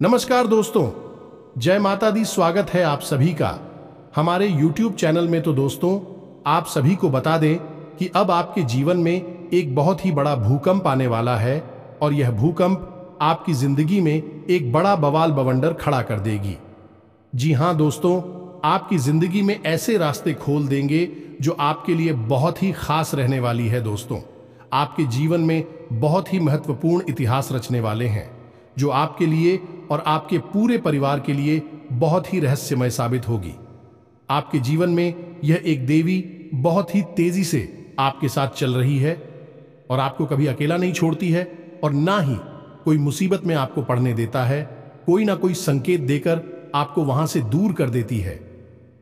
नमस्कार दोस्तों, जय माता दी। स्वागत है आप सभी का हमारे YouTube चैनल में। तो दोस्तों, आप सभी को बता दें कि अब आपके जीवन में एक बहुत ही बड़ा भूकंप आने वाला है और यह भूकंप आपकी जिंदगी में एक बड़ा बवाल बवंडर खड़ा कर देगी। जी हाँ दोस्तों, आपकी जिंदगी में ऐसे रास्ते खोल देंगे जो आपके लिए बहुत ही खास रहने वाली है। दोस्तों, आपके जीवन में बहुत ही महत्वपूर्ण इतिहास रचने वाले हैं जो आपके लिए और आपके पूरे परिवार के लिए बहुत ही रहस्यमय साबित होगी। आपके जीवन में यह एक देवी बहुत ही तेजी से आपके साथ चल रही है और आपको कभी अकेला नहीं छोड़ती है और ना ही कोई मुसीबत में आपको पड़ने देता है। कोई ना कोई संकेत देकर आपको वहां से दूर कर देती है।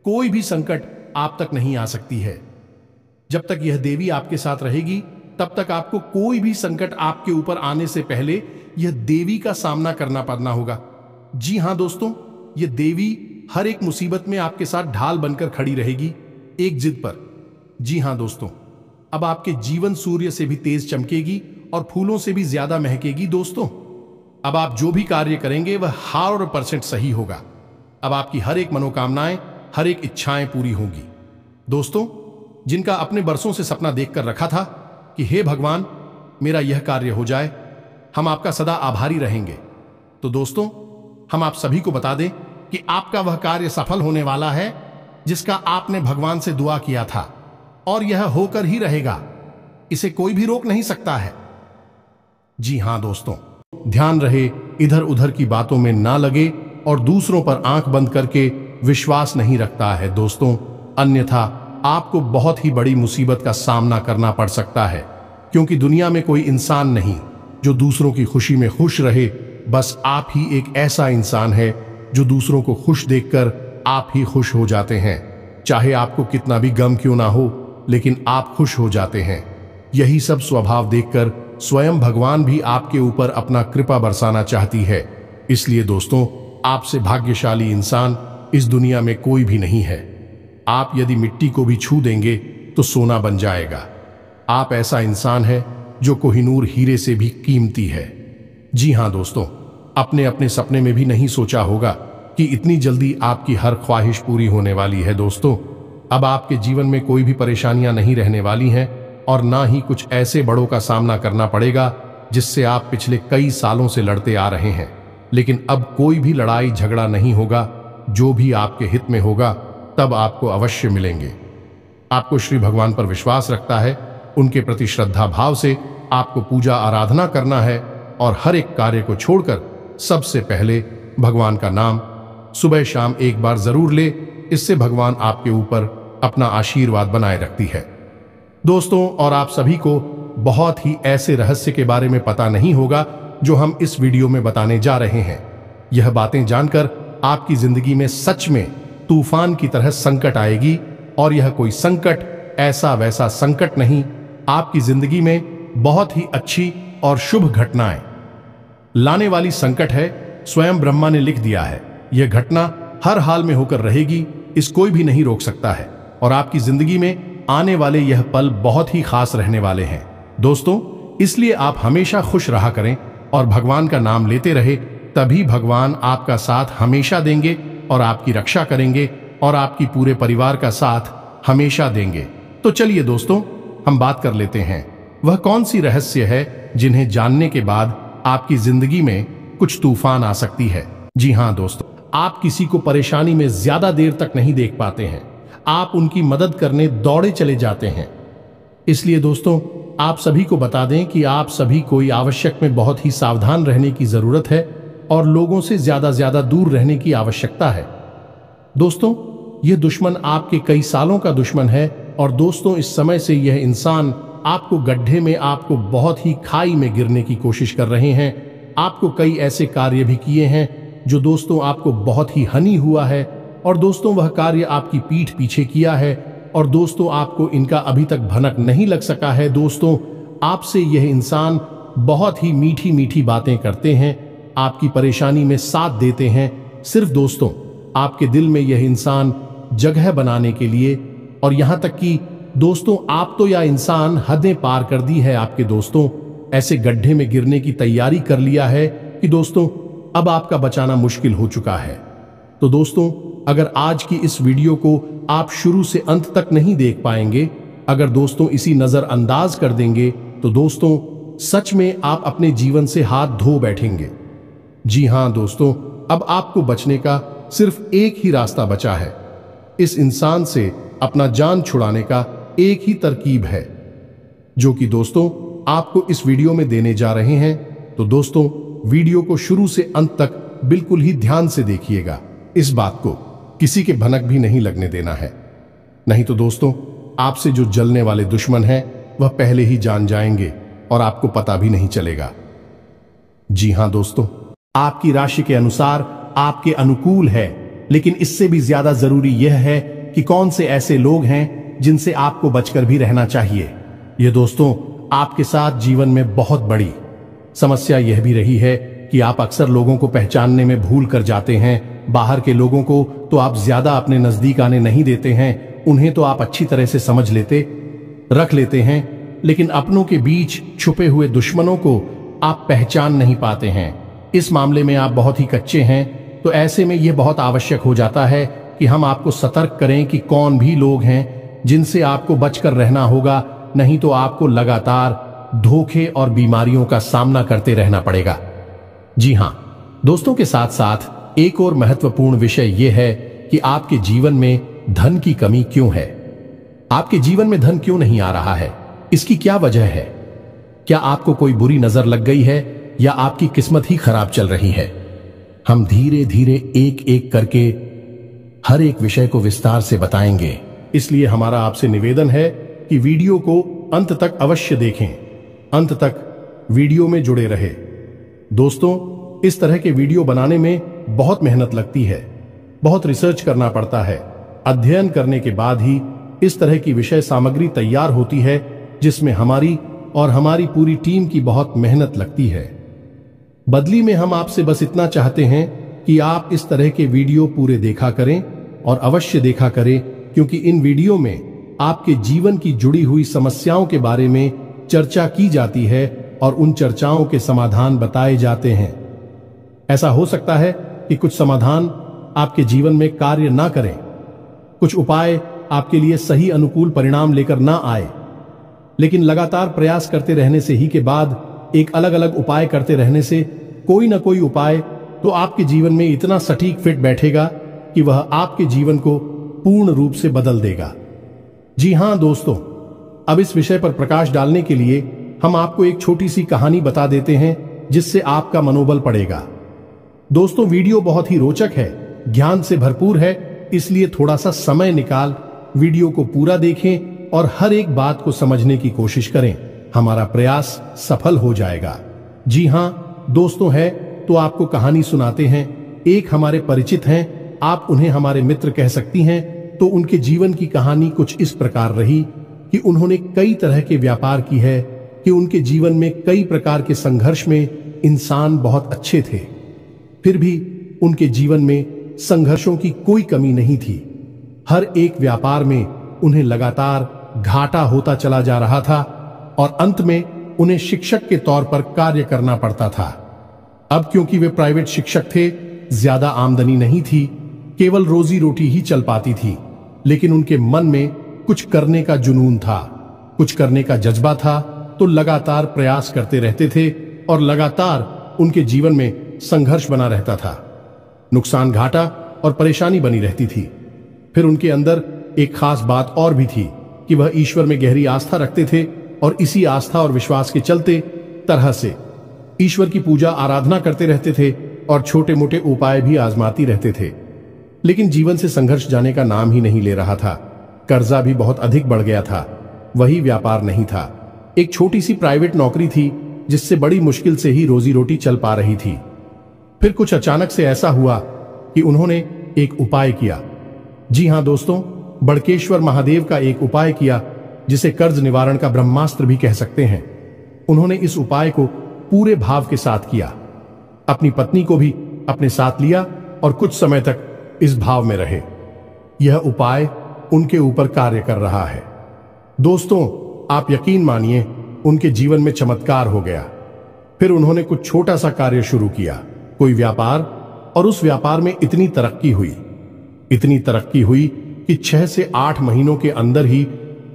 कोई भी संकट आप तक नहीं आ सकती है। जब तक यह देवी आपके साथ रहेगी तब तक आपको कोई भी संकट आपके ऊपर आने से पहले यह देवी का सामना करना पड़ना होगा। जी हां दोस्तों, यह देवी हर एक मुसीबत में आपके साथ ढाल बनकर खड़ी रहेगी, एक जिद पर। जी हां दोस्तों, अब आपके जीवन सूर्य से भी तेज चमकेगी और फूलों से भी ज्यादा महकेगी। दोस्तों, अब आप जो भी कार्य करेंगे वह 100% सही होगा। अब आपकी हर एक मनोकामनाएं, हर एक इच्छाएं पूरी होंगी। दोस्तों, जिनका अपने बरसों से सपना देखकर रखा था कि हे भगवान, मेरा यह कार्य हो जाए, हम आपका सदा आभारी रहेंगे। तो दोस्तों, हम आप सभी को बता दें कि आपका वह कार्य सफल होने वाला है जिसका आपने भगवान से दुआ किया था और यह होकर ही रहेगा। इसे कोई भी रोक नहीं सकता है। जी हां दोस्तों, ध्यान रहे इधर उधर की बातों में ना लगे और दूसरों पर आंख बंद करके विश्वास नहीं रखता है दोस्तों, अन्यथा आपको बहुत ही बड़ी मुसीबत का सामना करना पड़ सकता है। क्योंकि दुनिया में कोई इंसान नहीं जो दूसरों की खुशी में खुश रहे। बस आप ही एक ऐसा इंसान है जो दूसरों को खुश देखकर आप ही खुश हो जाते हैं। चाहे आपको कितना भी गम क्यों ना हो, लेकिन आप खुश हो जाते हैं। यही सब स्वभाव देखकर स्वयं भगवान भी आपके ऊपर अपना कृपा बरसाना चाहती है। इसलिए दोस्तों, आपसे भाग्यशाली इंसान इस दुनिया में कोई भी नहीं है। आप यदि मिट्टी को भी छू देंगे तो सोना बन जाएगा। आप ऐसा इंसान है जो कोहिनूर हीरे से भी कीमती है। जी हां दोस्तों, अपने अपने सपने में भी नहीं सोचा होगा कि इतनी जल्दी आपकी हर ख्वाहिश पूरी होने वाली है। दोस्तों, अब आपके जीवन में कोई भी परेशानियां नहीं रहने वाली हैं और ना ही कुछ ऐसे बड़ों का सामना करना पड़ेगा जिससे आप पिछले कई सालों से लड़ते आ रहे हैं। लेकिन अब कोई भी लड़ाई झगड़ा नहीं होगा। जो भी आपके हित में होगा तब आपको अवश्य मिलेंगे। आपको श्री भगवान पर विश्वास रखता है, उनके प्रति श्रद्धा भाव से आपको पूजा आराधना करना है और हर एक कार्य को छोड़कर सबसे पहले भगवान का नाम सुबह शाम एक बार जरूर ले। इससे भगवान आपके ऊपर अपना आशीर्वाद बनाए रखती है। दोस्तों, और आप सभी को बहुत ही ऐसे रहस्य के बारे में पता नहीं होगा जो हम इस वीडियो में बताने जा रहे हैं। यह बातें जानकर आपकी जिंदगी में सच में तूफान की तरह संकट आएगी और यह कोई संकट ऐसा वैसा संकट नहीं, आपकी जिंदगी में बहुत ही अच्छी और शुभ घटनाएं लाने वाली संकट है। स्वयं ब्रह्मा ने लिख दिया है, यह घटना हर हाल में होकर रहेगी, इस कोई भी नहीं रोक सकता है और आपकी जिंदगी में आने वाले यह पल बहुत ही खास रहने वाले हैं। दोस्तों, इसलिए आप हमेशा खुश रहा करें और भगवान का नाम लेते रहे, तभी भगवान आपका साथ हमेशा देंगे और आपकी रक्षा करेंगे और आपकी पूरे परिवार का साथ हमेशा देंगे। तो चलिए दोस्तों, हम बात कर लेते हैं वह कौन सी रहस्य है जिन्हें जानने के बाद आपकी जिंदगी में कुछ तूफान आ सकती है। जी हां दोस्तों, आप किसी को परेशानी में ज्यादा देर तक नहीं देख पाते हैं, आप उनकी मदद करने दौड़े चले जाते हैं। इसलिए दोस्तों, आप सभी को बता दें कि आप सभी को आवश्यक में बहुत ही सावधान रहने की जरूरत है और लोगों से ज्यादा दूर रहने की आवश्यकता है। दोस्तों, यह दुश्मन आपके कई सालों का दुश्मन है और दोस्तों, इस समय से यह इंसान आपको गड्ढे में, आपको बहुत ही खाई में गिरने की कोशिश कर रहे हैं। आपको कई ऐसे कार्य भी किए हैं जो दोस्तों आपको बहुत ही हानि हुआ है और दोस्तों वह कार्य आपकी पीठ पीछे किया है और दोस्तों आपको इनका अभी तक भनक नहीं लग सका है। दोस्तों, आपसे यह इंसान बहुत ही मीठी मीठी बातें करते हैं, आपकी परेशानी में साथ देते हैं, सिर्फ दोस्तों आपके दिल में यह इंसान जगह बनाने के लिए। और यहां तक कि दोस्तों, आप तो यह इंसान हदें पार कर दी है आपके दोस्तों, ऐसे गड्ढे में गिरने की तैयारी कर लिया है कि दोस्तों अब आपका बचाना मुश्किल हो चुका है। तो दोस्तों, अगर आज की इस वीडियो को आप शुरू से अंत तक नहीं देख पाएंगे, अगर दोस्तों इसी नजरअंदाज कर देंगे, तो दोस्तों सच में आप अपने जीवन से हाथ धो बैठेंगे। जी हां दोस्तों, अब आपको बचने का सिर्फ एक ही रास्ता बचा है। इस इंसान से अपना जान छुड़ाने का एक ही तरकीब है, जो कि दोस्तों आपको इस वीडियो में देने जा रहे हैं। तो दोस्तों, वीडियो को शुरू से अंत तक बिल्कुल ही ध्यान से देखिएगा। इस बात को किसी के भनक भी नहीं लगने देना है, नहीं तो दोस्तों आपसे जो जलने वाले दुश्मन हैं वह पहले ही जान जाएंगे और आपको पता भी नहीं चलेगा। जी हां दोस्तों, आपकी राशि के अनुसार आपके अनुकूल है, लेकिन इससे भी ज्यादा जरूरी यह है कि कौन से ऐसे लोग हैं जिनसे आपको बचकर भी रहना चाहिए। यह दोस्तों आपके साथ जीवन में बहुत बड़ी समस्या यह भी रही है कि आप अक्सर लोगों को पहचानने में भूल कर जाते हैं। बाहर के लोगों को तो आप ज्यादा अपने नजदीक आने नहीं देते हैं, उन्हें तो आप अच्छी तरह से समझ रख लेते हैं, लेकिन अपनों के बीच छुपे हुए दुश्मनों को आप पहचान नहीं पाते हैं। इस मामले में आप बहुत ही कच्चे हैं, तो ऐसे में यह बहुत आवश्यक हो जाता है कि हम आपको सतर्क करें कि कौन भी लोग हैं जिनसे आपको बचकर रहना होगा, नहीं तो आपको लगातार धोखे और बीमारियों का सामना करते रहना पड़ेगा। जी हां दोस्तों, के साथ साथ एक और महत्वपूर्ण विषय यह है कि आपके जीवन में धन की कमी क्यों है। आपके जीवन में धन क्यों नहीं आ रहा है, इसकी क्या वजह है? क्या आपको कोई बुरी नजर लग गई है या आपकी किस्मत ही खराब चल रही है? हम धीरे धीरे एक एक करके हर एक विषय को विस्तार से बताएंगे, इसलिए हमारा आपसे निवेदन है कि वीडियो को अंत तक अवश्य देखें, अंत तक वीडियो में जुड़े रहे। दोस्तों, इस तरह के वीडियो बनाने में बहुत मेहनत लगती है, बहुत रिसर्च करना पड़ता है, अध्ययन करने के बाद ही इस तरह की विषय सामग्री तैयार होती है, जिसमें हमारी और हमारी पूरी टीम की बहुत मेहनत लगती है। बदली में हम आपसे बस इतना चाहते हैं कि आप इस तरह के वीडियो पूरे देखा करें और अवश्य देखा करें, क्योंकि इन वीडियो में आपके जीवन की जुड़ी हुई समस्याओं के बारे में चर्चा की जाती है और उन चर्चाओं के समाधान बताए जाते हैं। ऐसा हो सकता है कि कुछ समाधान आपके जीवन में कार्य ना करें, कुछ उपाय आपके लिए सही अनुकूल परिणाम लेकर ना आए, लेकिन लगातार प्रयास करते रहने से ही के बाद एक अलग अलग उपाय करते रहने से कोई ना कोई उपाय तो आपके जीवन में इतना सटीक फिट बैठेगा कि वह आपके जीवन को पूर्ण रूप से बदल देगा। जी हां दोस्तों, अब इस विषय पर प्रकाश डालने के लिए हम आपको एक छोटी सी कहानी बता देते हैं, जिससे आपका मनोबल बढ़ेगा। दोस्तों, वीडियो बहुत ही रोचक है, ज्ञान से भरपूर है, इसलिए थोड़ा सा समय निकाल वीडियो को पूरा देखें और हर एक बात को समझने की कोशिश करें। हमारा प्रयास सफल हो जाएगा। जी हां दोस्तों, है तो आपको कहानी सुनाते हैं। एक हमारे परिचित हैं, आप उन्हें हमारे मित्र कह सकती हैं। तो उनके जीवन की कहानी कुछ इस प्रकार रही कि उन्होंने कई तरह के व्यापार की है, कि उनके जीवन में कई प्रकार के संघर्ष में इंसान बहुत अच्छे थे, फिर भी उनके जीवन में संघर्षों की कोई कमी नहीं थी। हर एक व्यापार में उन्हें लगातार घाटा होता चला जा रहा था और अंत में उन्हें शिक्षक के तौर पर कार्य करना पड़ता था। अब क्योंकि वे प्राइवेट शिक्षक थे, ज्यादा आमदनी नहीं थी, केवल रोजी रोटी ही चल पाती थी, लेकिन उनके मन में कुछ करने का जुनून था, कुछ करने का जज्बा था, तो लगातार प्रयास करते रहते थे और लगातार उनके जीवन में संघर्ष बना रहता था, नुकसान घाटा और परेशानी बनी रहती थी। फिर उनके अंदर एक खास बात और भी थी कि वह ईश्वर में गहरी आस्था रखते थे और इसी आस्था और विश्वास के चलते तरह से ईश्वर की पूजा आराधना करते रहते थे और छोटे मोटे उपाय भी आजमाती रहते थे। लेकिन जीवन से संघर्ष जाने का नाम ही नहीं ले रहा था। कर्जा भी बहुत अधिक बढ़ गया था, वही व्यापार नहीं था। एक छोटी सी प्राइवेट नौकरी थी जिससे बड़ी मुश्किल से ही रोजी रोटी चल पा रही थी। फिर कुछ अचानक से ऐसा हुआ कि उन्होंने एक उपाय किया। जी हां दोस्तों, बड़केश्वर महादेव का एक उपाय किया, जिसे कर्ज निवारण का ब्रह्मास्त्र भी कह सकते हैं। उन्होंने इस उपाय को पूरे भाव के साथ किया, अपनी पत्नी को भी अपने साथ लिया और कुछ समय तक इस भाव में रहे। यह उपाय उनके ऊपर कार्य कर रहा है। दोस्तों, आप यकीन मानिए, उनके जीवन में चमत्कार हो गया। फिर उन्होंने कुछ छोटा सा कार्य शुरू किया। कोई व्यापार, और उस व्यापार में इतनी तरक्की हुई कि 6 से 8 महीनों के अंदर ही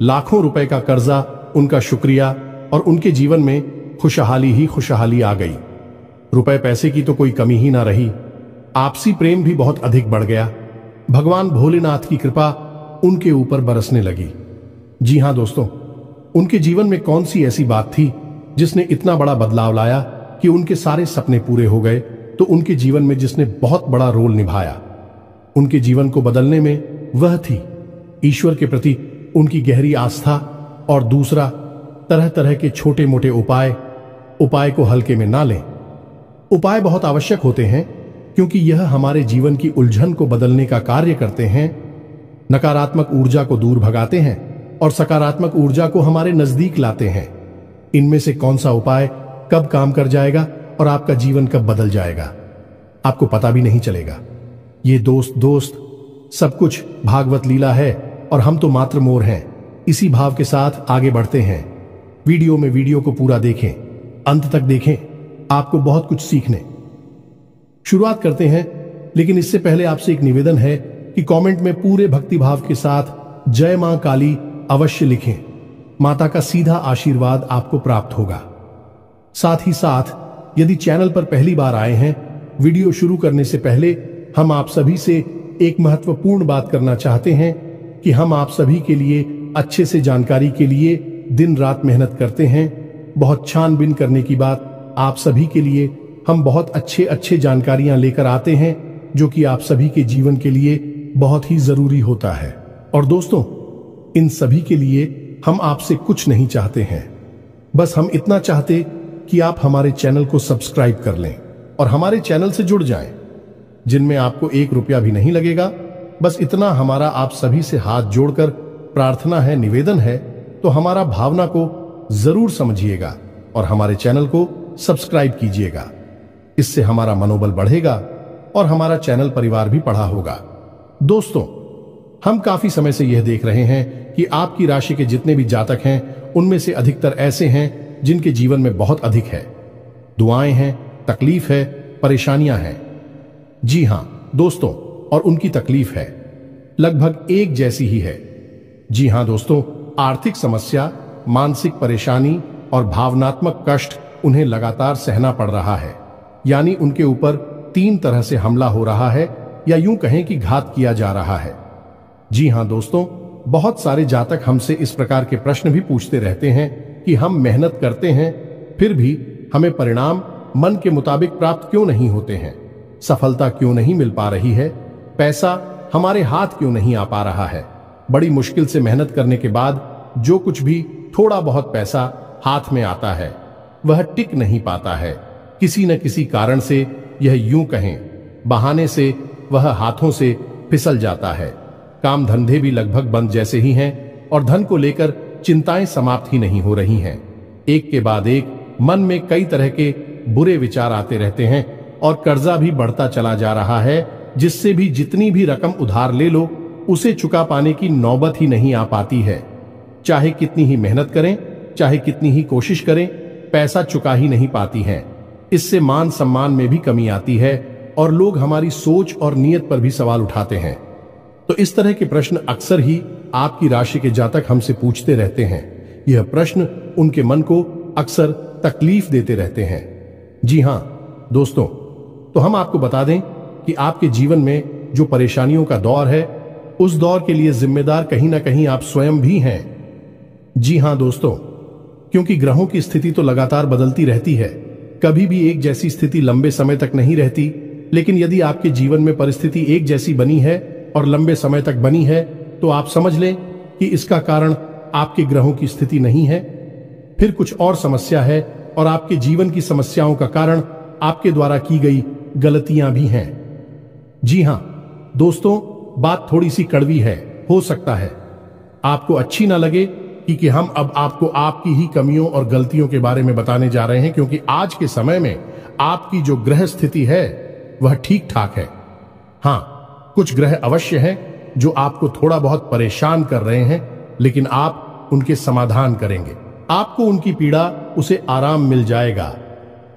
लाखों रुपए का कर्जा, उनका शुक्रिया और उनके जीवन में खुशहाली ही खुशहाली आ गई। रुपए पैसे की तो कोई कमी ही ना रही। आपसी प्रेम भी बहुत अधिक बढ़ गया। भगवान भोलेनाथ की कृपा उनके ऊपर बरसने लगी। जी हां दोस्तों, उनके जीवन में कौन सी ऐसी बात थी जिसने इतना बड़ा बदलाव लाया कि उनके सारे सपने पूरे हो गए? तो उनके जीवन में जिसने बहुत बड़ा रोल निभाया, उनके जीवन को बदलने में, वह थी ईश्वर के प्रति उनकी गहरी आस्था, और दूसरा तरह तरह के छोटे मोटे उपाय को हल्के में ना लें। उपाय बहुत आवश्यक होते हैं क्योंकि यह हमारे जीवन की उलझन को बदलने का कार्य करते हैं, नकारात्मक ऊर्जा को दूर भगाते हैं और सकारात्मक ऊर्जा को हमारे नजदीक लाते हैं। इनमें से कौन सा उपाय कब काम कर जाएगा और आपका जीवन कब बदल जाएगा, आपको पता भी नहीं चलेगा। ये दोस्त सब कुछ भागवत लीला है और हम तो मात्र मोर हैं। इसी भाव के साथ आगे बढ़ते हैं। वीडियो को पूरा देखें, अंत तक देखें, आपको बहुत कुछ सीखने। शुरुआत करते हैं, लेकिन इससे पहले आपसे एक निवेदन है कि कमेंट में पूरे भक्तिभाव के साथ जय मां काली अवश्य लिखें। माता का सीधा आशीर्वाद आपको प्राप्त होगा। साथ ही साथ यदि चैनल पर पहली बार आए हैं, वीडियो शुरू करने से पहले हम आप सभी से एक महत्वपूर्ण बात करना चाहते हैं कि हम आप सभी के लिए अच्छे से जानकारी के लिए दिन रात मेहनत करते हैं। बहुत छानबीन करने की बात, आप सभी के लिए हम बहुत अच्छे जानकारियां लेकर आते हैं जो कि आप सभी के जीवन के लिए बहुत ही जरूरी होता है। और दोस्तों, इन सभी के लिए हम आपसे कुछ नहीं चाहते हैं, बस हम इतना चाहते कि आप हमारे चैनल को सब्सक्राइब कर लें और हमारे चैनल से जुड़ जाएं, जिनमें आपको 1 रुपया भी नहीं लगेगा। बस इतना हमारा आप सभी से हाथ जोड़कर प्रार्थना है, निवेदन है, तो हमारा भावना को जरूर समझिएगा और हमारे चैनल को सब्सक्राइब कीजिएगा। इससे हमारा मनोबल बढ़ेगा और हमारा चैनल परिवार भी बढ़ा होगा। दोस्तों, हम काफी समय से यह देख रहे हैं कि आपकी राशि के जितने भी जातक हैं, उनमें से अधिकतर ऐसे हैं जिनके जीवन में बहुत अधिक है, दुआएं हैं, तकलीफ है, परेशानियां हैं। जी हां दोस्तों, और उनकी तकलीफ है लगभग एक जैसी ही है। जी हां दोस्तों, आर्थिक समस्या, मानसिक परेशानी और भावनात्मक कष्ट उन्हें लगातार सहना पड़ रहा है। यानी उनके ऊपर 3 तरह से हमला हो रहा है, या यूं कहें कि घात किया जा रहा है। जी हां दोस्तों, बहुत सारे जातक हमसे इस प्रकार के प्रश्न भी पूछते रहते हैं कि हम मेहनत करते हैं, फिर भी हमें परिणाम मन के मुताबिक प्राप्त क्यों नहीं होते हैं, सफलता क्यों नहीं मिल पा रही है, पैसा हमारे हाथ क्यों नहीं आ पा रहा है। बड़ी मुश्किल से मेहनत करने के बाद जो कुछ भी थोड़ा बहुत पैसा हाथ में आता है, वह टिक नहीं पाता है। किसी न किसी कारण से, यह यूं कहें बहाने से, वह हाथों से फिसल जाता है। काम धंधे भी लगभग बंद जैसे ही हैं और धन को लेकर चिंताएं समाप्त ही नहीं हो रही हैं। एक के बाद एक मन में कई तरह के बुरे विचार आते रहते हैं और कर्जा भी बढ़ता चला जा रहा है, जिससे भी जितनी भी रकम उधार ले लो, उसे चुका पाने की नौबत ही नहीं आ पाती है। चाहे कितनी ही मेहनत करें, चाहे कितनी ही कोशिश करें, पैसा चुका ही नहीं पाती हैं। इससे मान सम्मान में भी कमी आती है और लोग हमारी सोच और नीयत पर भी सवाल उठाते हैं। तो इस तरह के प्रश्न अक्सर ही आपकी राशि के जातक हमसे पूछते रहते हैं। यह प्रश्न उनके मन को अक्सर तकलीफ देते रहते हैं। जी हां दोस्तों, तो हम आपको बता दें कि आपके जीवन में जो परेशानियों का दौर है, उस दौर के लिए जिम्मेदार कहीं ना कहीं आप स्वयं भी हैं। जी हां दोस्तों, क्योंकि ग्रहों की स्थिति तो लगातार बदलती रहती है, कभी भी एक जैसी स्थिति लंबे समय तक नहीं रहती। लेकिन यदि आपके जीवन में परिस्थिति एक जैसी बनी है और लंबे समय तक बनी है, तो आप समझ लें कि इसका कारण आपके ग्रहों की स्थिति नहीं है, फिर कुछ और समस्या है, और आपके जीवन की समस्याओं का कारण आपके द्वारा की गई गलतियां भी हैं। जी हां दोस्तों, बात थोड़ी सी कड़वी है, हो सकता है आपको अच्छी ना लगे कि हम अब आपको आपकी ही कमियों और गलतियों के बारे में बताने जा रहे हैं, क्योंकि आज के समय में आपकी जो ग्रह स्थिति है वह ठीक ठाक है। हां, कुछ ग्रह अवश्य हैं जो आपको थोड़ा बहुत परेशान कर रहे हैं, लेकिन आप उनके समाधान करेंगे, आपको उनकी पीड़ा, उसे आराम मिल जाएगा।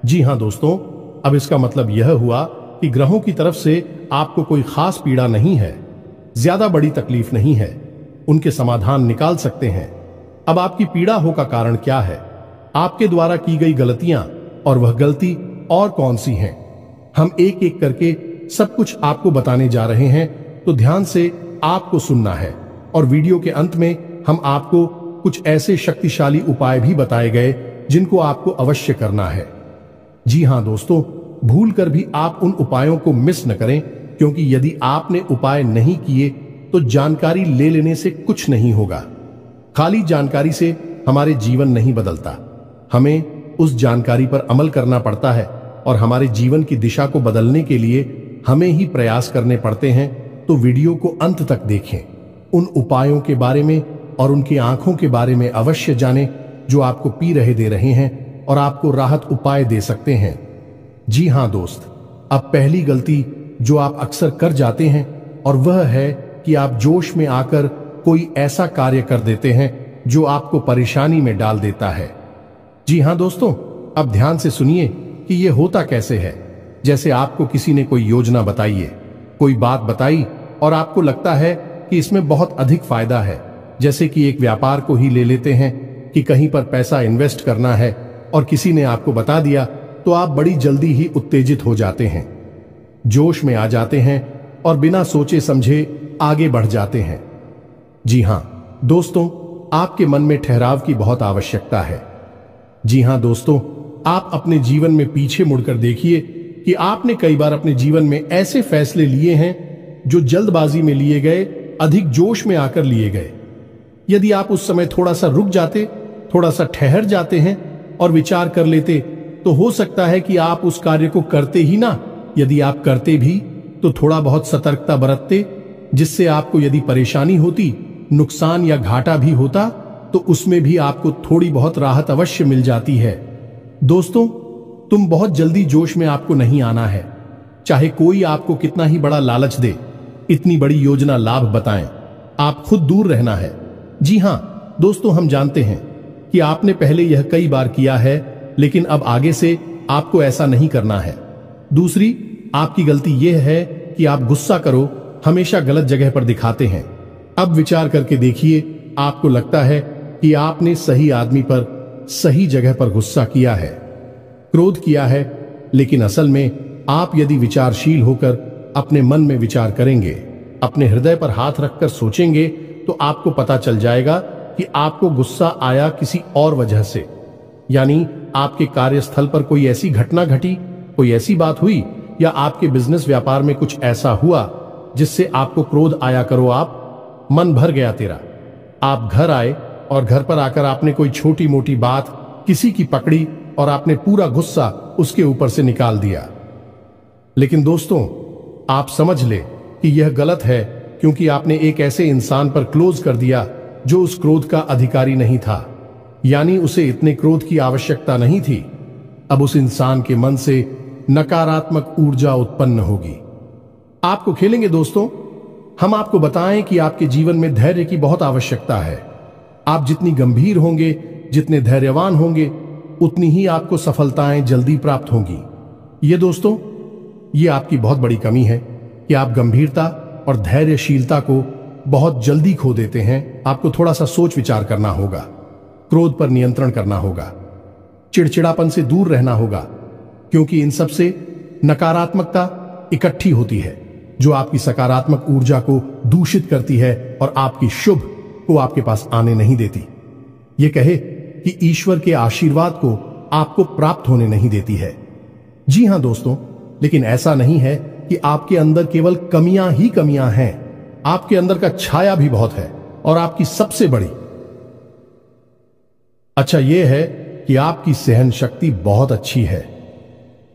जी हां दोस्तों, अब इसका मतलब यह हुआ कि ग्रहों की तरफ से आपको कोई खास पीड़ा नहीं है, ज्यादा बड़ी तकलीफ नहीं है, उनके समाधान निकाल सकते हैं। अब आपकी पीड़ा हो का कारण क्या है, आपके द्वारा की गई गलतियां, और वह गलती और कौन सी हैं। हम एक एक करके सब कुछ आपको बताने जा रहे हैं, तो ध्यान से आपको सुनना है। और वीडियो के अंत में हम आपको कुछ ऐसे शक्तिशाली उपाय भी बताए गए जिनको आपको अवश्य करना है। जी हां दोस्तों, भूल कर भी आप उन उपायों को मिस न करें, क्योंकि यदि आपने उपाय नहीं किए तो जानकारी ले लेने से कुछ नहीं होगा। खाली जानकारी से हमारे जीवन नहीं बदलता, हमें उस जानकारी पर अमल करना पड़ता है, और हमारे जीवन की दिशा को बदलने के लिए हमें ही प्रयास करने पड़ते हैं। तो वीडियो को अंत तक देखें, उन उपायों के बारे में और उनकी आंखों के बारे में अवश्य जानें जो आपको पी रहे दे रहे हैं और आपको राहत उपाय दे सकते हैं। जी हां दोस्त, अब पहली गलती जो आप अक्सर कर जाते हैं, और वह है कि आप जोश में आकर कोई ऐसा कार्य कर देते हैं जो आपको परेशानी में डाल देता है। जी हां दोस्तों, अब ध्यान से सुनिए कि यह होता कैसे है। जैसे आपको किसी ने कोई योजना बताई है, कोई बात बताई, और आपको लगता है कि इसमें बहुत अधिक फायदा है। जैसे कि एक व्यापार को ही ले लेते हैं कि कहीं पर पैसा इन्वेस्ट करना है, और किसी ने आपको बता दिया, तो आप बड़ी जल्दी ही उत्तेजित हो जाते हैं, जोश में आ जाते हैं और बिना सोचे समझे आगे बढ़ जाते हैं। जी हां दोस्तों, आपके मन में ठहराव की बहुत आवश्यकता है। जी हां दोस्तों, आप अपने जीवन में पीछे मुड़कर देखिए कि आपने कई बार अपने जीवन में ऐसे फैसले लिए हैं जो जल्दबाजी में लिए गए, अधिक जोश में आकर लिए गए। यदि आप उस समय थोड़ा सा रुक जाते, थोड़ा सा ठहर जाते हैं और विचार कर लेते, तो हो सकता है कि आप उस कार्य को करते ही ना। यदि आप करते भी तो थोड़ा बहुत सतर्कता बरतते, जिससे आपको यदि परेशानी होती, नुकसान या घाटा भी होता, तो उसमें भी आपको थोड़ी बहुत राहत अवश्य मिल जाती है। दोस्तों, तुम बहुत जल्दी जोश में आपको नहीं आना है। चाहे कोई आपको कितना ही बड़ा लालच दे, इतनी बड़ी योजना लाभ बताएं, आप खुद दूर रहना है। जी हां दोस्तों, हम जानते हैं कि आपने पहले यह कई बार किया है, लेकिन अब आगे से आपको ऐसा नहीं करना है। दूसरी आपकी गलती यह है कि आप गुस्सा करो हमेशा गलत जगह पर दिखाते हैं। अब विचार करके देखिए, आपको लगता है कि आपने सही आदमी पर सही जगह पर गुस्सा किया है, क्रोध किया है, लेकिन असल में आप यदि विचारशील होकर अपने मन में विचार करेंगे, अपने हृदय पर हाथ रखकर सोचेंगे, तो आपको पता चल जाएगा कि आपको गुस्सा आया किसी और वजह से। यानी आपके कार्यस्थल पर कोई ऐसी घटना घटी, कोई ऐसी बात हुई, या आपके बिजनेस व्यापार में कुछ ऐसा हुआ जिससे आपको क्रोध आया। करो आप, मन भर गया तेरा। आप घर आए और घर पर आकर आपने कोई छोटी मोटी बात किसी की पकड़ी और आपने पूरा गुस्सा उसके ऊपर से निकाल दिया। लेकिन दोस्तों, आप समझ ले कि यह गलत है, क्योंकि आपने एक ऐसे इंसान पर क्लोज कर दिया जो उस क्रोध का अधिकारी नहीं था। यानी उसे इतने क्रोध की आवश्यकता नहीं थी। अब उस इंसान के मन से नकारात्मक ऊर्जा उत्पन्न होगी। आपको खेलेंगे दोस्तों। हम आपको बताएं कि आपके जीवन में धैर्य की बहुत आवश्यकता है। आप जितनी गंभीर होंगे, जितने धैर्यवान होंगे, उतनी ही आपको सफलताएं जल्दी प्राप्त होंगी। ये दोस्तों, ये आपकी बहुत बड़ी कमी है कि आप गंभीरता और धैर्यशीलता को बहुत जल्दी खो देते हैं। आपको थोड़ा सा सोच विचार करना होगा, क्रोध पर नियंत्रण करना होगा, चिड़चिड़ापन से दूर रहना होगा, क्योंकि इन सब से नकारात्मकता इकट्ठी होती है जो आपकी सकारात्मक ऊर्जा को दूषित करती है और आपकी शुभ को आपके पास आने नहीं देती। ये कहे कि ईश्वर के आशीर्वाद को आपको प्राप्त होने नहीं देती है। जी हां दोस्तों, लेकिन ऐसा नहीं है कि आपके अंदर केवल कमियां ही कमियां हैं। आपके अंदर का छाया भी बहुत है, और आपकी सबसे बड़ी अच्छा यह है कि आपकी सहन शक्ति बहुत अच्छी है।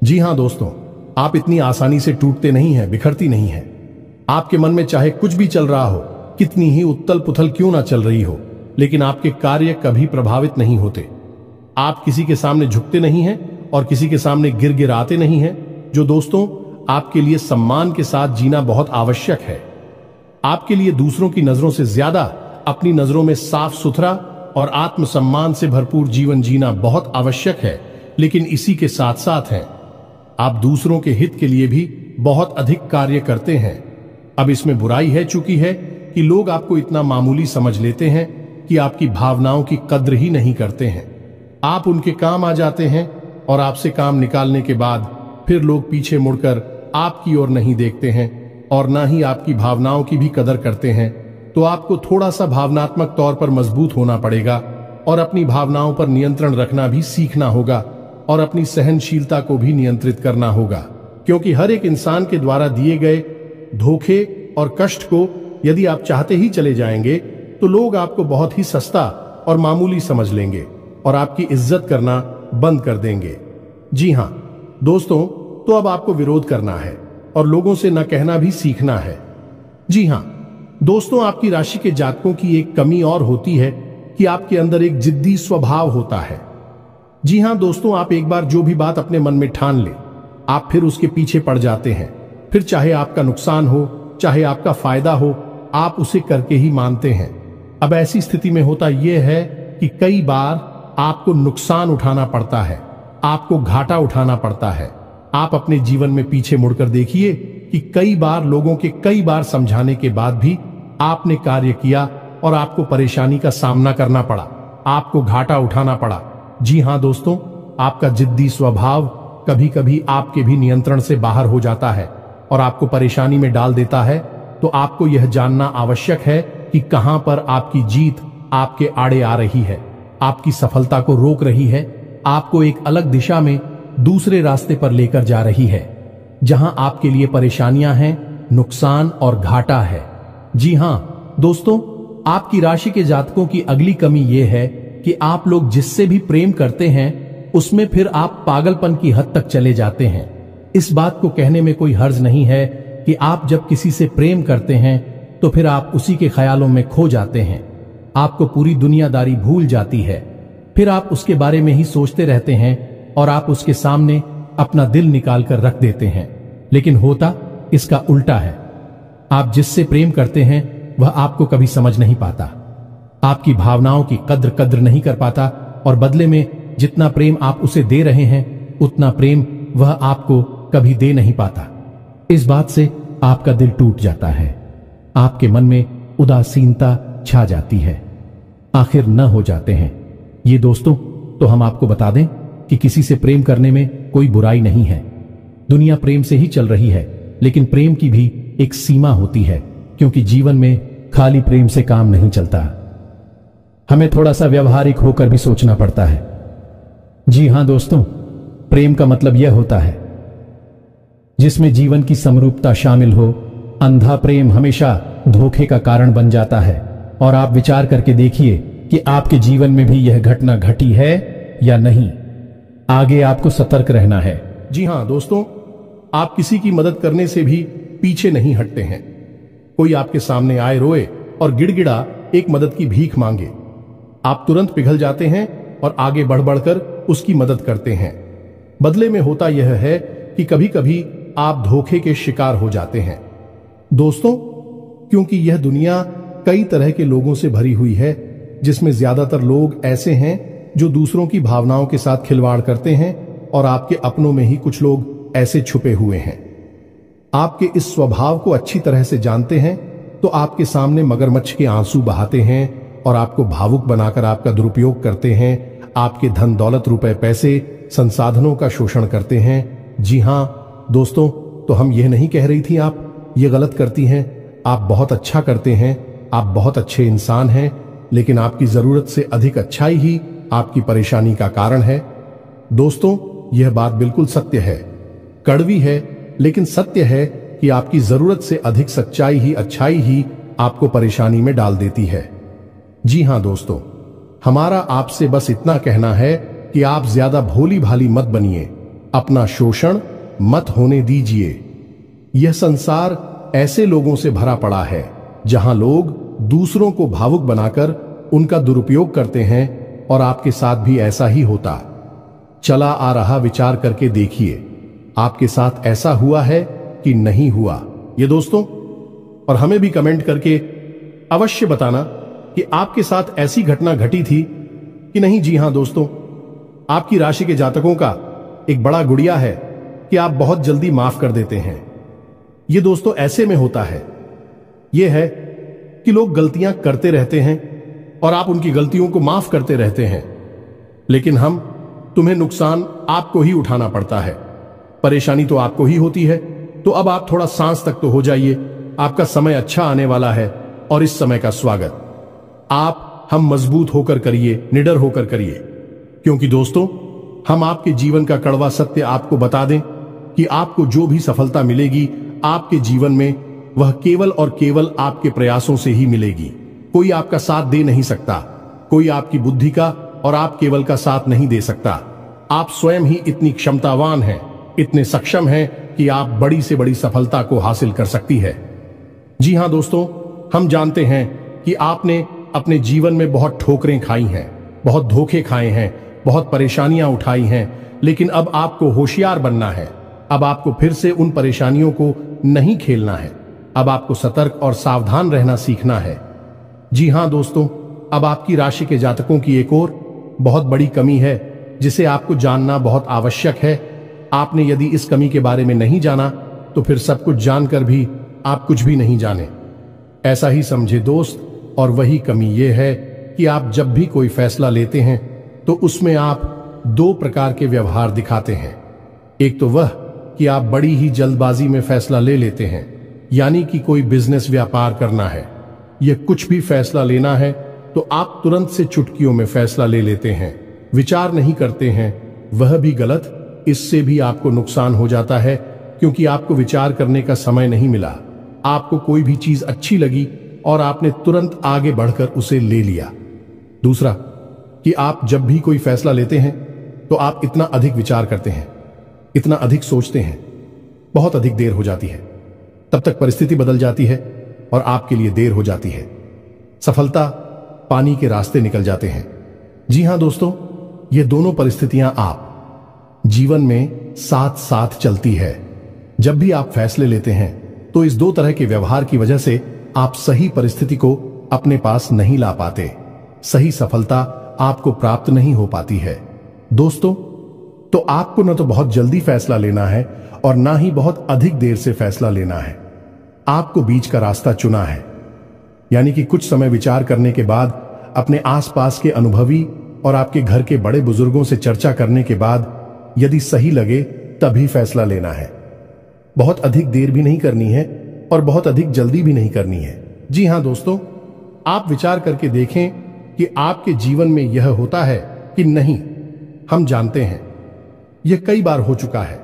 जी हां दोस्तों, आप इतनी आसानी से टूटते नहीं हैं, बिखरती नहीं हैं। आपके मन में चाहे कुछ भी चल रहा हो, कितनी ही उत्तल पुथल क्यों ना चल रही हो, लेकिन आपके कार्य कभी प्रभावित नहीं होते। आप किसी के सामने झुकते नहीं हैं और किसी के सामने गिड़गिड़ाते नहीं हैं, जो दोस्तों आपके लिए सम्मान के साथ जीना बहुत आवश्यक है। आपके लिए दूसरों की नजरों से ज्यादा अपनी नजरों में साफ सुथरा और आत्मसम्मान से भरपूर जीवन जीना बहुत आवश्यक है। लेकिन इसी के साथ साथ है, आप दूसरों के हित के लिए भी बहुत अधिक कार्य करते हैं। अब इसमें बुराई है चुकी है कि लोग आपको इतना मामूली समझ लेते हैं कि आपकी भावनाओं की कद्र ही नहीं करते हैं। आप उनके काम आ जाते हैं और आपसे काम निकालने के बाद फिर लोग पीछे मुड़कर आपकी ओर नहीं देखते हैं और ना ही आपकी भावनाओं की भी कदर करते हैं। तो आपको थोड़ा सा भावनात्मक तौर पर मजबूत होना पड़ेगा और अपनी भावनाओं पर नियंत्रण रखना भी सीखना होगा और अपनी सहनशीलता को भी नियंत्रित करना होगा, क्योंकि हर एक इंसान के द्वारा दिए गए धोखे और कष्ट को यदि आप चाहते ही चले जाएंगे तो लोग आपको बहुत ही सस्ता और मामूली समझ लेंगे और आपकी इज्जत करना बंद कर देंगे। जी हां दोस्तों, तो अब आपको विरोध करना है और लोगों से न कहना भी सीखना है। जी हां दोस्तों, आपकी राशि के जातकों की एक कमी और होती है कि आपके अंदर एक जिद्दी स्वभाव होता है। जी हां दोस्तों, आप एक बार जो भी बात अपने मन में ठान ले, आप फिर उसके पीछे पड़ जाते हैं। फिर चाहे आपका नुकसान हो चाहे आपका फायदा हो, आप उसे करके ही मानते हैं। अब ऐसी स्थिति में होता यह है कि कई बार आपको नुकसान उठाना पड़ता है, आपको घाटा उठाना पड़ता है। आप अपने जीवन में पीछे मुड़कर देखिए कि कई बार लोगों के कई बार समझाने के बाद भी आपने कार्य किया और आपको परेशानी का सामना करना पड़ा, आपको घाटा उठाना पड़ा। जी हां दोस्तों, आपका जिद्दी स्वभाव कभी कभी आपके भी नियंत्रण से बाहर हो जाता है और आपको परेशानी में डाल देता है। तो आपको यह जानना आवश्यक है कि कहां पर आपकी जीत आपके आड़े आ रही है, आपकी सफलता को रोक रही है, आपको एक अलग दिशा में दूसरे रास्ते पर लेकर जा रही है, जहां आपके लिए परेशानियां हैं, नुकसान और घाटा है। जी हां दोस्तों, आपकी राशि के जातकों की अगली कमी यह है कि आप लोग जिससे भी प्रेम करते हैं उसमें फिर आप पागलपन की हद तक चले जाते हैं। इस बात को कहने में कोई हर्ज नहीं है कि आप जब किसी से प्रेम करते हैं तो फिर आप उसी के ख्यालों में खो जाते हैं, आपको पूरी दुनियादारी भूल जाती है, फिर आप उसके बारे में ही सोचते रहते हैं और आप उसके सामने अपना दिल निकाल कर रख देते हैं। लेकिन होता इसका उल्टा है। आप जिससे प्रेम करते हैं वह आपको कभी समझ नहीं पाता, आपकी भावनाओं की कद्र नहीं कर पाता और बदले में जितना प्रेम आप उसे दे रहे हैं उतना प्रेम वह आपको कभी दे नहीं पाता। इस बात से आपका दिल टूट जाता है, आपके मन में उदासीनता छा जाती है, आखिर न हो जाते हैं। ये दोस्तों, तो हम आपको बता दें कि किसी से प्रेम करने में कोई बुराई नहीं है। दुनिया प्रेम से ही चल रही है, लेकिन प्रेम की भी एक सीमा होती है, क्योंकि जीवन में खाली प्रेम से काम नहीं चलता। हमें थोड़ा सा व्यवहारिक होकर भी सोचना पड़ता है। जी हां दोस्तों, प्रेम का मतलब यह होता है जिसमें जीवन की समरूपता शामिल हो। अंधा प्रेम हमेशा धोखे का कारण बन जाता है और आप विचार करके देखिए कि आपके जीवन में भी यह घटना घटी है या नहीं। आगे आपको सतर्क रहना है। जी हां दोस्तों, आप किसी की मदद करने से भी पीछे नहीं हटते हैं। कोई आपके सामने आए रोए और गिड़गिड़ा एक मदद की भीख मांगे, आप तुरंत पिघल जाते हैं और आगे बढ़ बढ़कर उसकी मदद करते हैं। बदले में होता यह है कि कभी कभी आप धोखे के शिकार हो जाते हैं। दोस्तों, क्योंकि यह दुनिया कई तरह के लोगों से भरी हुई है, जिसमें ज्यादातर लोग ऐसे हैं जो दूसरों की भावनाओं के साथ खिलवाड़ करते हैं और आपके अपनों में ही कुछ लोग ऐसे छुपे हुए हैं। आपके इस स्वभाव को अच्छी तरह से जानते हैं तो आपके सामने मगरमच्छ के आंसू बहाते हैं और आपको भावुक बनाकर आपका दुरुपयोग करते हैं, आपके धन दौलत रुपए पैसे संसाधनों का शोषण करते हैं। जी हां दोस्तों, तो हम यह नहीं कह रही थी आप ये गलत करती हैं, आप बहुत अच्छा करते हैं, आप बहुत अच्छे इंसान हैं, लेकिन आपकी जरूरत से अधिक अच्छाई ही आपकी परेशानी का कारण है। दोस्तों, यह बात बिल्कुल सत्य है, कड़वी है लेकिन सत्य है कि आपकी जरूरत से अधिक सच्चाई ही अच्छाई ही आपको परेशानी में डाल देती है। जी हां दोस्तों, हमारा आपसे बस इतना कहना है कि आप ज्यादा भोली भाली मत बनिए, अपना शोषण मत होने दीजिए। यह संसार ऐसे लोगों से भरा पड़ा है जहां लोग दूसरों को भावुक बनाकर उनका दुरुपयोग करते हैं और आपके साथ भी ऐसा ही होता चला आ रहा। विचार करके देखिए आपके साथ ऐसा हुआ है कि नहीं हुआ। ये दोस्तों, और हमें भी कमेंट करके अवश्य बताना कि आपके साथ ऐसी घटना घटी थी कि नहीं। जी हां दोस्तों, आपकी राशि के जातकों का एक बड़ा गुड़िया है कि आप बहुत जल्दी माफ कर देते हैं। ये दोस्तों ऐसे में होता है, ये है कि लोग गलतियां करते रहते हैं और आप उनकी गलतियों को माफ करते रहते हैं, लेकिन तुम्हें नुकसान आपको ही उठाना पड़ता है, परेशानी तो आपको ही होती है। तो अब आप थोड़ा सांस तक तो हो जाइए, आपका समय अच्छा आने वाला है और इस समय का स्वागत हम मजबूत होकर करिए, निडर होकर करिए, क्योंकि दोस्तों हम आपके जीवन का कड़वा सत्य आपको बता दें कि आपको जो भी सफलता मिलेगी आपके जीवन में, वह केवल और केवल आपके प्रयासों से ही मिलेगी। कोई आपका साथ दे नहीं सकता, कोई आपकी बुद्धि का और आप केवल का साथ नहीं दे सकता। आप स्वयं ही इतनी क्षमतावान हैं, इतने सक्षम हैं कि आप बड़ी से बड़ी सफलता को हासिल कर सकती है। जी हां दोस्तों, हम जानते हैं कि आपने अपने जीवन में बहुत ठोकरें खाई हैं, बहुत धोखे खाए हैं, बहुत परेशानियां उठाई हैं, लेकिन अब आपको होशियार बनना है। अब आपको फिर से उन परेशानियों को नहीं खेलना है, अब आपको सतर्क और सावधान रहना सीखना है। जी हां दोस्तों, अब आपकी राशि के जातकों की एक और बहुत बड़ी कमी है जिसे आपको जानना बहुत आवश्यक है। आपने यदि इस कमी के बारे में नहीं जाना तो फिर सब कुछ जानकर भी आप कुछ भी नहीं जाने, ऐसा ही समझे दोस्त। और वही कमी यह है कि आप जब भी कोई फैसला लेते हैं तो उसमें आप दो प्रकार के व्यवहार दिखाते हैं। एक तो वह कि आप बड़ी ही जल्दबाजी में फैसला ले लेते हैं, यानी कि कोई बिजनेस व्यापार करना है या कुछ भी फैसला लेना है तो आप तुरंत से चुटकियों में फैसला ले लेते हैं, विचार नहीं करते हैं। वह भी गलत, इससे भी आपको नुकसान हो जाता है, क्योंकि आपको विचार करने का समय नहीं मिला। आपको कोई भी चीज अच्छी लगी और आपने तुरंत आगे बढ़कर उसे ले लिया। दूसरा कि आप जब भी कोई फैसला लेते हैं तो आप इतना अधिक विचार करते हैं, इतना अधिक सोचते हैं, बहुत अधिक देर हो जाती है, तब तक परिस्थिति बदल जाती है और आपके लिए देर हो जाती है। सफलता पानी के रास्ते निकल जाते हैं। जी हां दोस्तों, ये दोनों परिस्थितियां आप जीवन में साथ साथ चलती है। जब भी आप फैसले लेते हैं तो इस दो तरह के व्यवहार की वजह से आप सही परिस्थिति को अपने पास नहीं ला पाते, सही सफलता आपको प्राप्त नहीं हो पाती है। दोस्तों, तो आपको न तो बहुत जल्दी फैसला लेना है और ना ही बहुत अधिक देर से फैसला लेना है। आपको बीच का रास्ता चुना है, यानी कि कुछ समय विचार करने के बाद, अपने आसपास के अनुभवी और आपके घर के बड़े बुजुर्गों से चर्चा करने के बाद यदि सही लगे तभी फैसला लेना है। बहुत अधिक देर भी नहीं करनी है और बहुत अधिक जल्दी भी नहीं करनी है। जी हां दोस्तों, आप विचार करके देखें कि आपके जीवन में यह होता है कि नहीं। हम जानते हैं यह कई बार हो चुका है।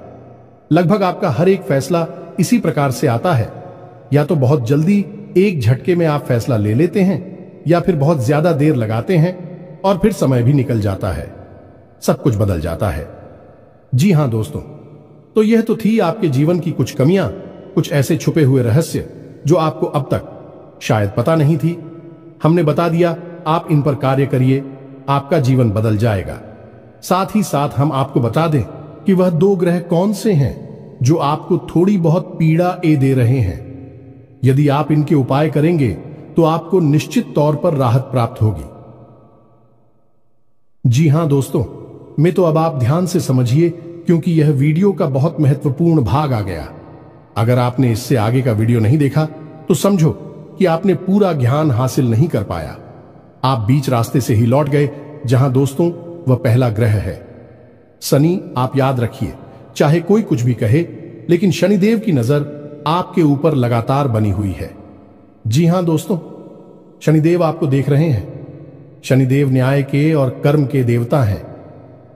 लगभग आपका हर एक फैसला इसी प्रकार से आता है, या तो बहुत जल्दी एक झटके में आप फैसला ले लेते हैं, या फिर बहुत ज्यादा देर लगाते हैं और फिर समय भी निकल जाता है, सब कुछ बदल जाता है। जी हां दोस्तों, तो यह तो थी आपके जीवन की कुछ कमियां, कुछ ऐसे छुपे हुए रहस्य जो आपको अब तक शायद पता नहीं थी। हमने बता दिया, आप इन पर कार्य करिए, आपका जीवन बदल जाएगा। साथ ही साथ हम आपको बता दें कि वह दो ग्रह कौन से हैं जो आपको थोड़ी बहुत पीड़ा दे रहे हैं। यदि आप इनके उपाय करेंगे तो आपको निश्चित तौर पर राहत प्राप्त होगी। जी हां दोस्तों, मैं तो अब आप ध्यान से समझिए, क्योंकि यह वीडियो का बहुत महत्वपूर्ण भाग आ गया। अगर आपने इससे आगे का वीडियो नहीं देखा तो समझो कि आपने पूरा ज्ञान हासिल नहीं कर पाया। आप बीच रास्ते से ही लौट गए। जहां दोस्तों वह पहला ग्रह है शनि। आप याद रखिए, चाहे कोई कुछ भी कहे, लेकिन शनिदेव की नजर आपके ऊपर लगातार बनी हुई है। जी हां दोस्तों, शनिदेव आपको देख रहे हैं। शनिदेव न्याय के और कर्म के देवता हैं।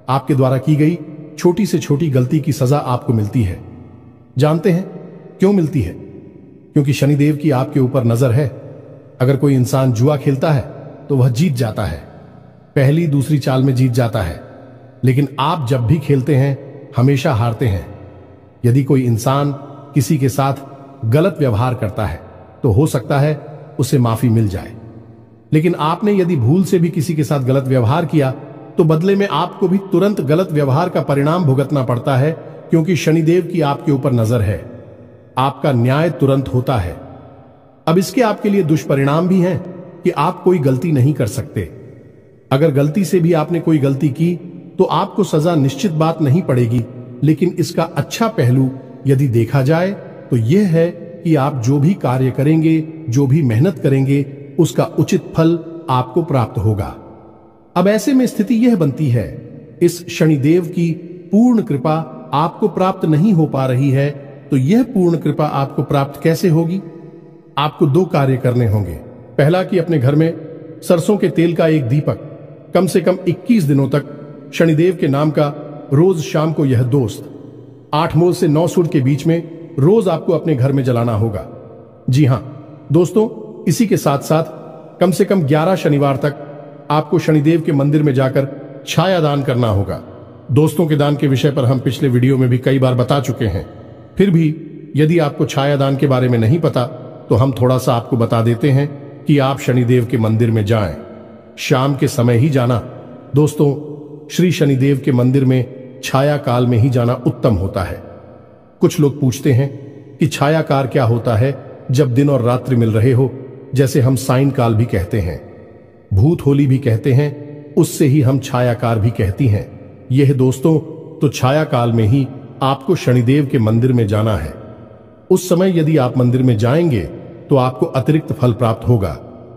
आपके द्वारा की गई छोटी से छोटी गलती की सजा आपको मिलती है। जानते हैं क्यों मिलती है? क्योंकि शनिदेव की आपके ऊपर नजर है। अगर कोई इंसान जुआ खेलता है तो वह जीत जाता है, पहली दूसरी चाल में जीत जाता है, लेकिन आप जब भी खेलते हैं हमेशा हारते हैं। यदि कोई इंसान किसी के साथ गलत व्यवहार करता है तो हो सकता है उसे माफी मिल जाए, लेकिन आपने यदि भूल से भी किसी के साथ गलत व्यवहार किया तो बदले में आपको भी तुरंत गलत व्यवहार का परिणाम भुगतना पड़ता है, क्योंकि शनिदेव की आपके ऊपर नजर है। आपका न्याय तुरंत होता है। अब इसके आपके लिए दुष्परिणाम भी हैं कि आप कोई गलती नहीं कर सकते। अगर गलती से भी आपने कोई गलती की तो आपको सजा निश्चित बात नहीं पड़ेगी, लेकिन इसका अच्छा पहलू यदि देखा जाए तो यह है कि आप जो भी कार्य करेंगे, जो भी मेहनत करेंगे, उसका उचित फल आपको प्राप्त होगा। अब ऐसे में स्थिति यह बनती है, इस शनिदेव की पूर्ण कृपा आपको प्राप्त नहीं हो पा रही है, तो यह पूर्ण कृपा आपको प्राप्त कैसे होगी? आपको दो कार्य करने होंगे। पहला कि अपने घर में सरसों के तेल का एक दीपक कम से कम 21 दिनों तक शनिदेव के नाम का रोज शाम को यह दोस्त 8 मूल से 9 सूर्य के बीच में रोज आपको अपने घर में जलाना होगा। जी हां दोस्तों, इसी के साथ साथ कम से कम 11 शनिवार तक आपको शनिदेव के मंदिर में जाकर छाया दान करना होगा। दोस्तों के दान के विषय पर हम पिछले वीडियो में भी कई बार बता चुके हैं। फिर भी यदि आपको छाया दान के बारे में नहीं पता तो हम थोड़ा सा आपको बता देते हैं कि आप शनिदेव के मंदिर में जाएं। शाम के समय ही जाना। दोस्तों, श्री शनिदेव के मंदिर में छाया काल में ही जाना उत्तम होता है। कुछ लोग पूछते हैं कि छायाकार क्या होता है जब दिन और रात्रि मिल रहे हो, जैसे हम साइन काल भी कहते हैं, भूत होली भी कहते हैं, उससे ही हम छायाकार भी कहती हैं। यह दोस्तों, तो छाया काल में ही आपको शनिदेव के मंदिर में जाना है। उस समय यदि आप मंदिर में जाएंगे तो आपको अतिरिक्त फल प्राप्त होगा,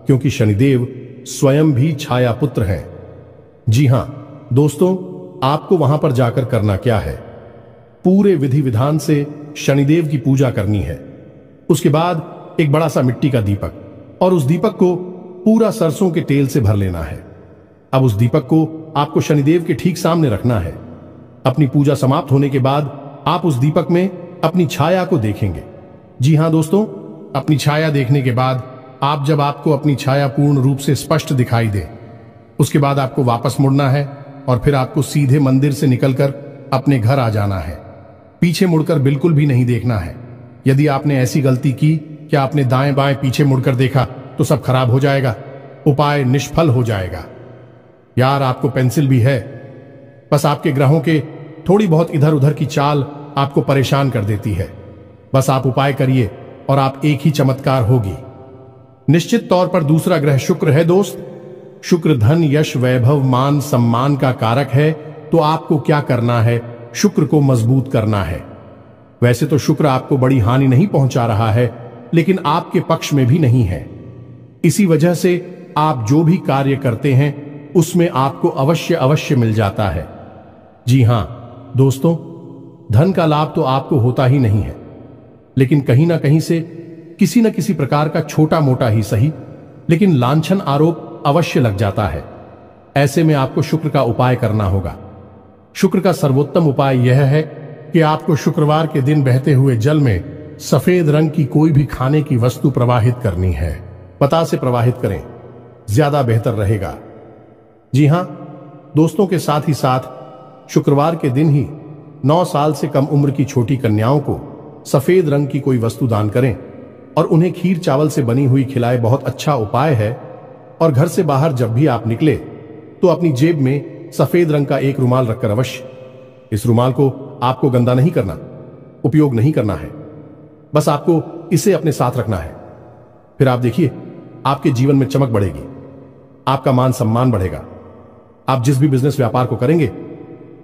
क्योंकि शनिदेव स्वयं भी छाया पुत्र हैं। जी हां दोस्तों, आपको वहां पर जाकर करना क्या है? पूरे विधि विधान से शनिदेव की पूजा करनी है। उसके बाद एक बड़ा सा मिट्टी का दीपक, और उस दीपक को पूरा सरसों के तेल से भर लेना है। अब उस दीपक को आपको शनिदेव के ठीक सामने रखना है। अपनी पूजा समाप्त होने के बाद आप उस दीपक में अपनी छाया को देखेंगे। जी हां दोस्तों, अपनी छाया देखने के बाद जब आपको अपनी छाया पूर्ण रूप से स्पष्ट दिखाई दे, उसके बाद आपको वापस मुड़ना है और फिर आपको सीधे मंदिर से निकलकर अपने घर आ जाना है। पीछे मुड़कर बिल्कुल भी नहीं देखना है। यदि आपने ऐसी गलती की कि आपने दाएं बाएं पीछे मुड़कर देखा तो सब खराब हो जाएगा, उपाय निष्फल हो जाएगा। यार, आपको पेंसिल भी है, बस आपके ग्रहों के थोड़ी बहुत इधर उधर की चाल आपको परेशान कर देती है। बस आप उपाय करिए और आप एक ही चमत्कार होगी। निश्चित तौर पर दूसरा ग्रह शुक्र है दोस्त। शुक्र धन, यश, वैभव, मान, सम्मान का कारक है। तो आपको क्या करना है? शुक्र को मजबूत करना है। वैसे तो शुक्र आपको बड़ी हानि नहीं पहुंचा रहा है, लेकिन आपके पक्ष में भी नहीं है। इसी वजह से आप जो भी कार्य करते हैं उसमें आपको अवश्य मिल जाता है। जी हां दोस्तों, धन का लाभ तो आपको होता ही नहीं है, लेकिन कहीं ना कहीं से किसी न किसी प्रकार का छोटा मोटा ही सही, लेकिन लांछन आरोप अवश्य लग जाता है। ऐसे में आपको शुक्र का उपाय करना होगा। शुक्र का सर्वोत्तम उपाय यह है कि आपको शुक्रवार के दिन बहते हुए जल में सफेद रंग की कोई भी खाने की वस्तु प्रवाहित करनी है। पता से प्रवाहित करें, ज्यादा बेहतर रहेगा। जी हां दोस्तों, के साथ ही साथ शुक्रवार के दिन ही 9 साल से कम उम्र की छोटी कन्याओं को सफेद रंग की कोई वस्तु दान करें और उन्हें खीर चावल से बनी हुई खिलाए। बहुत अच्छा उपाय है। और घर से बाहर जब भी आप निकले तो अपनी जेब में सफेद रंग का एक रुमाल रखकर अवश्य, इस रुमाल को आपको गंदा नहीं करना, उपयोग नहीं करना है, बस आपको इसे अपने साथ रखना है। फिर आप देखिए, आपके जीवन में चमक बढ़ेगी, आपका मान सम्मान बढ़ेगा। आप जिस भी बिजनेस व्यापार को करेंगे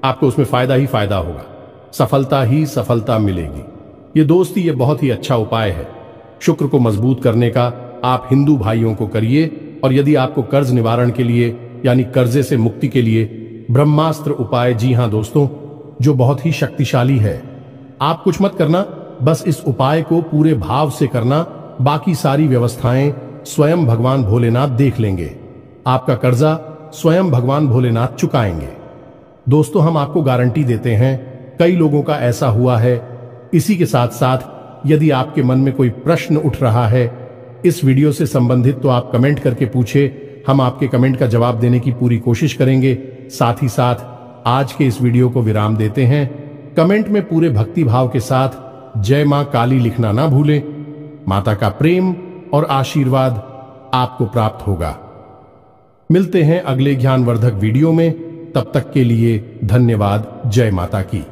आपको उसमें फायदा ही फायदा होगा, सफलता ही सफलता मिलेगी। ये दोस्ती, ये बहुत ही अच्छा उपाय है शुक्र को मजबूत करने का। आप हिंदू भाइयों को करिए। और यदि आपको कर्ज निवारण के लिए यानी कर्जे से मुक्ति के लिए ब्रह्मास्त्र उपाय, जी हां दोस्तों, जो बहुत ही शक्तिशाली है, आप कुछ मत करना, बस इस उपाय को पूरे भाव से करना। बाकी सारी व्यवस्थाएं स्वयं भगवान भोलेनाथ देख लेंगे। आपका कर्जा स्वयं भगवान भोलेनाथ चुकाएंगे। दोस्तों, हम आपको गारंटी देते हैं, कई लोगों का ऐसा हुआ है। इसी के साथ साथ यदि आपके मन में कोई प्रश्न उठ रहा है इस वीडियो से संबंधित, तो आप कमेंट करके पूछे। हम आपके कमेंट का जवाब देने की पूरी कोशिश करेंगे। साथ ही साथ आज के इस वीडियो को विराम देते हैं। कमेंट में पूरे भक्ति भाव के साथ जय मां काली लिखना ना भूलें। माता का प्रेम और आशीर्वाद आपको प्राप्त होगा। मिलते हैं अगले ज्ञानवर्धक वीडियो में। तब तक के लिए धन्यवाद। जय माता की।